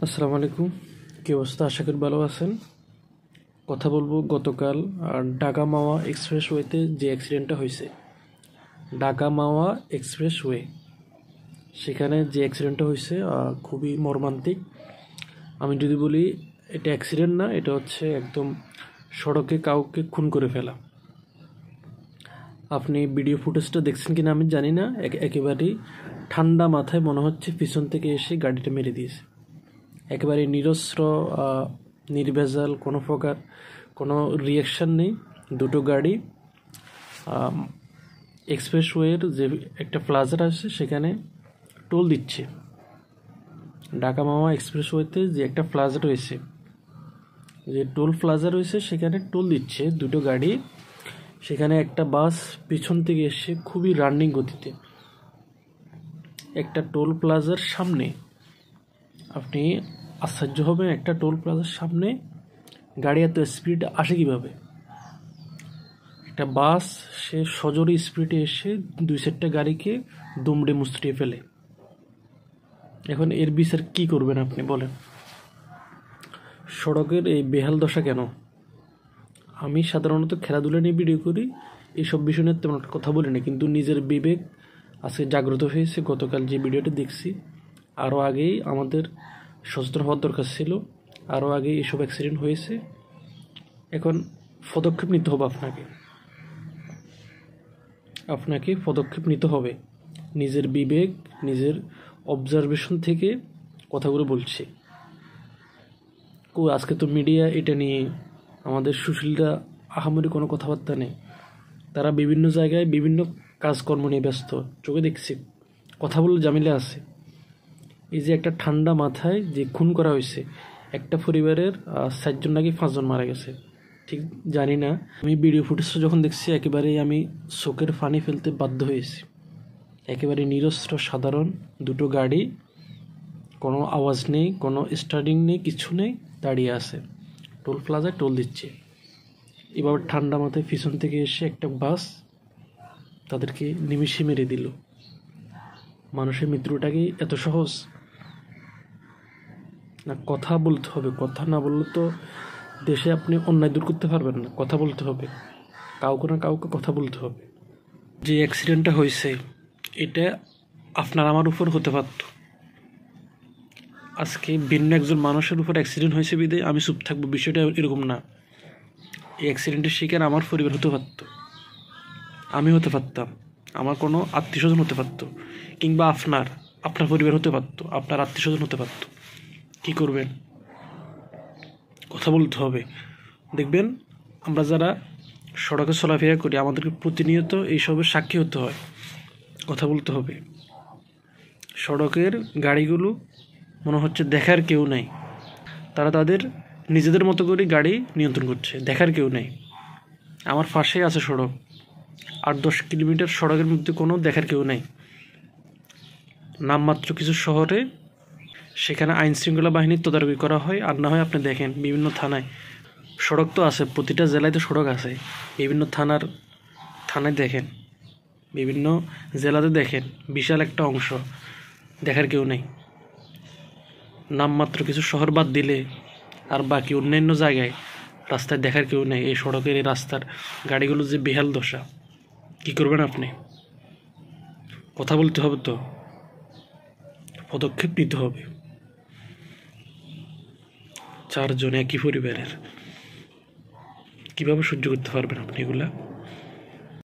আসসালামু আলাইকুম। কি অবস্থা? আশা করি ভালো আছেন। কথা বলবো গতকাল ঢাকা মাওয়া এক্সপ্রেসওয়েতে যে অ্যাক্সিডেন্টটা হয়েছে। ঢাকা মাওয়া এক্সপ্রেসওয়ে, সেখানে যে অ্যাক্সিডেন্টটা হয়েছে খুবই মর্মান্তিক। আমি যদি বলি এটা অ্যাক্সিডেন্ট না, এটা হচ্ছে একদম সড়কে কাউকে খুন করে ফেলা। আপনি ভিডিও ফুটেজটা দেখছেন কিনা আমি জানি না। একেবারেই ঠান্ডা মাথায় মনে হচ্ছে পিছন থেকে এসে গাড়িটা মেরে দিয়েছে। একেবারে নিরস্ত্র, নির্ভেজাল, কোনো প্রকার কোনো রিয়াকশান নেই। দুটো গাড়ি এক্সপ্রেসওয়ের যে একটা প্লাজার আছে সেখানে টোল দিচ্ছে। ঢাকা মাওয়া এক্সপ্রেসওয়েতে যে একটা প্লাজা রয়েছে, যে টোল প্লাজা রয়েছে, সেখানে টোল দিচ্ছে দুটো গাড়ি। সেখানে একটা বাস পিছন থেকে এসে খুবই রানিং গতিতে একটা টোল প্লাজার সামনে, আপনি আশ্চর্য হবেন, একটা টোল প্লাজার সামনে গাড়ি এত স্পিড আসে কীভাবে? একটা বাস সে সজোরে স্পিডে এসে দুই চারটা গাড়িকে দুমড়ে মুচড়িয়ে ফেলে। এখন এর বিচার কী করবেন আপনি বলেন? সড়কের এই বেহাল দশা কেন? আমি সাধারণত খেলাধুলা নিয়ে ভিডিও করি, এইসব বিষয় নিয়ে তেমন কথা বলি না, কিন্তু নিজের বিবেক আজকে জাগ্রত হয়েছে। গতকাল যে ভিডিওটা দেখছি, আরও আগেই আমাদের সচেতন হওয়ার দরকার ছিল, আরও আগে এইসব অ্যাক্সিডেন্ট হয়েছে। এখন পদক্ষেপ নিতে হবে, আপনাকে পদক্ষেপ নিতে হবে। নিজের বিবেক, নিজের অবজারভেশন থেকে কথাগুলো বলছি। আজকে তো মিডিয়া এটা নিয়ে, আমাদের সুশীলরা আহামরি কোনো কথাবার্তা নেই। তারা বিভিন্ন জায়গায় বিভিন্ন কাজকর্ম নিয়ে ব্যস্ত, চোখে দেখছি, কথা বলে জামিলে আছে। এই যে একটা ঠান্ডা মাথায় যে খুন করা হয়েছে, একটা পরিবারের 4জন নাকি 5জন মারা গেছে, ঠিক জানি না। আমি ভিডিও ফুটেজটা যখন দেখছি একেবারেই আমি চোখের পানি ফেলতে বাধ্য হয়েছি। একেবারে নিরস্ত্র সাধারণ দুটো গাড়ি, কোনো আওয়াজ নেই, কোনো স্টার্টিং নেই, কিছু নেই, দাঁড়িয়ে আছে, টোল প্লাজায় টোল দিচ্ছে। এবার ঠান্ডা মাথায় পিছন থেকে এসে একটা বাস তাদেরকে নিমিষে মেরে দিল। মানুষের মৃত্যুটা কি এত সহজ? না, কথা বলতে হবে। কথা না বললে তো দেশে আপনি অন্যায় দূর করতে পারবেন না। কথা বলতে হবে, কাউকে না কাউকে কথা বলতে হবে। যে অ্যাক্সিডেন্টটা হয়েছে এটা আপনার আমার উপর হতে পারত। আজকে ভিন্ন একজন মানুষের উপর অ্যাক্সিডেন্ট হয়েছে বিধায় আমি চুপ থাকবো, বিষয়টা এরকম না। এই অ্যাক্সিডেন্টের শিকার আমার পরিবার হতে পারত, আমি হতে পারতাম, আমার কোনো আত্মীয়স্বজন হতে পারত, কিংবা আপনার পরিবার হতে পারত, আপনার আত্মীয়স্বজন হতে পারত। কী করবেন? কথা বলতে হবে। দেখবেন, আমরা যারা সড়কে চলাফেরা করি আমাদেরকে প্রতিনিয়ত এইসবের সাক্ষী হতে হয়। কথা বলতে হবে। সড়কের গাড়িগুলো মনে হচ্ছে দেখার কেউ নাই, তারা তাদের নিজেদের মতো করে গাড়ি নিয়ন্ত্রণ করছে, দেখার কেউ নেই। আমার পাশেই আছে সড়ক, 8-10 কিলোমিটার সড়কের মধ্যে কোনো দেখার কেউ নেই। নামমাত্র কিছু শহরে সেখানে আইনশৃঙ্খলা বাহিনীর তদারকি করা হয়, আর না হয় আপনি দেখেন বিভিন্ন থানায় সড়ক তো আছে, প্রতিটা জেলায় তো সড়ক আছে। বিভিন্ন থানায় দেখেন, বিভিন্ন জেলাতে দেখেন, বিশাল একটা অংশ দেখার কেউ নেই। নামমাত্র কিছু শহর বাদ দিলে আর বাকি অন্যান্য জায়গায় রাস্তায় দেখার কেউ নেই। এই সড়কের, এই রাস্তার গাড়িগুলোর যে বেহাল দশা, কী করবেন আপনি? কথা বলতে হবে তো, পদক্ষেপ নিতে হবে। 4 জন একই পরিবারের, কীভাবে সহ্য করতে পারবেন আপনি এগুলা?